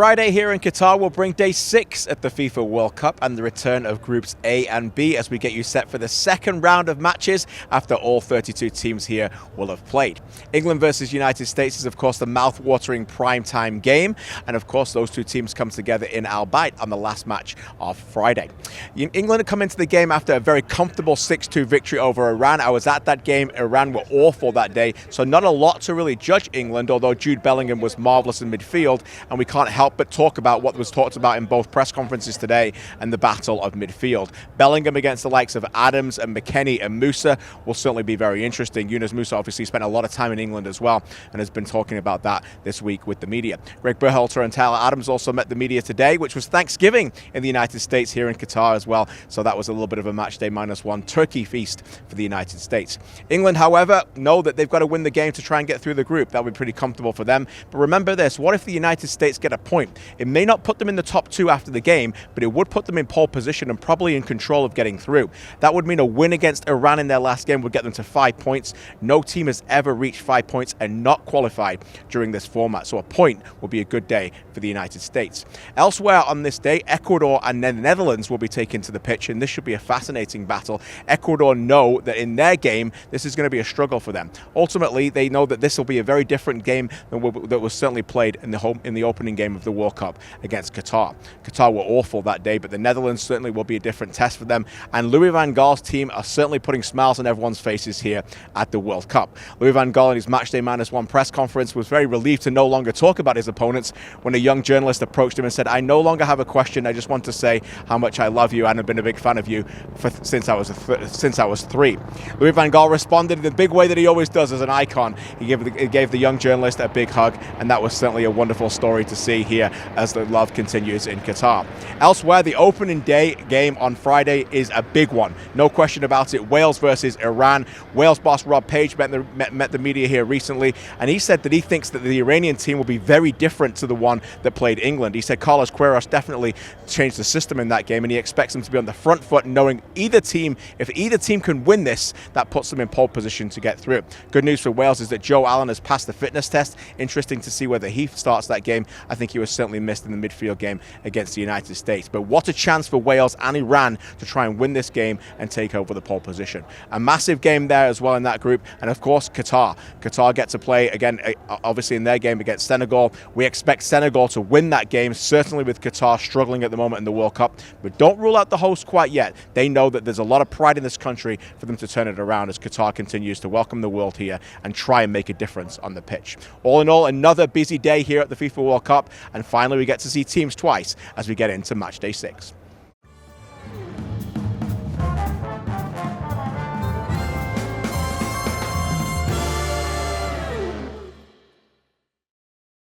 Friday here in Qatar will bring day 6 at the FIFA World Cup and the return of Groups A and B as we get you set for the second round of matches after all 32 teams here will have played. England versus United States is of course the mouth-watering primetime game, and of course those two teams come together in Al Bayt on the last match of Friday. England had come into the game after a very comfortable 6-2 victory over Iran. I was at that game. Iran were awful that day, so not a lot to really judge England, although Jude Bellingham was marvellous in midfield, and we can't help but talk about what was talked about in both press conferences today and the battle of midfield. Bellingham against the likes of Adams and McKennie and Musa will certainly be very interesting. Yunus Musa obviously spent a lot of time in England as well and has been talking about that this week with the media. Greg Berhalter and Tyler Adams also met the media today, which was Thanksgiving in the United States here in Qatar as well, so that was a little bit of a match day -1 turkey feast for the United States. England, however, know that they've got to win the game to try and get through the group. That would be pretty comfortable for them. But remember this, what if the United States get a point? It may not put them in the top 2 after the game, but it would put them in pole position and probably in control of getting through. That would mean a win against Iran in their last game would get them to 5 points. No team has ever reached 5 points and not qualified during this format, so a point will be a good day for the United States. Elsewhere on this day, Ecuador and the Netherlands will be taken to the pitch, and this should be a fascinating battle. Ecuador know that in their game, this is going to be a struggle for them. Ultimately, they know that this will be a very different game than that was certainly played in the opening game of the World Cup against Qatar. Qatar were awful that day, but the Netherlands certainly will be a different test for them, and Louis van Gaal's team are certainly putting smiles on everyone's faces here at the World Cup. Louis van Gaal in his matchday -1 press conference was very relieved to no longer talk about his opponents when a young journalist approached him and said, "I no longer have a question, I just want to say how much I love you and have been a big fan of you since I was 3. Louis van Gaal responded in the big way that he always does as an icon. He gave the young journalist a big hug, and that was certainly a wonderful story to see here as the love continues in Qatar. Elsewhere, the opening day game on Friday is a big one. No question about it. Wales versus Iran. Wales boss Rob Page met the media here recently, and he said that he thinks that the Iranian team will be very different to the one that played England. He said Carlos Queiroz definitely changed the system in that game, and he expects them to be on the front foot, knowing if either team can win this, that puts them in pole position to get through. Good news for Wales is that Joe Allen has passed the fitness test. Interesting to see whether he starts that game. I think he was certainly missed in the midfield game against the United States. But what a chance for Wales and Iran to try and win this game and take over the pole position. A massive game there as well in that group. And of course, Qatar. Qatar get to play again, obviously in their game against Senegal. We expect Senegal to win that game, certainly with Qatar struggling at the moment in the World Cup. But don't rule out the host quite yet. They know that there's a lot of pride in this country for them to turn it around as Qatar continues to welcome the world here and try and make a difference on the pitch. All in all, another busy day here at the FIFA World Cup, and finally we get to see teams twice as we get into match day 6.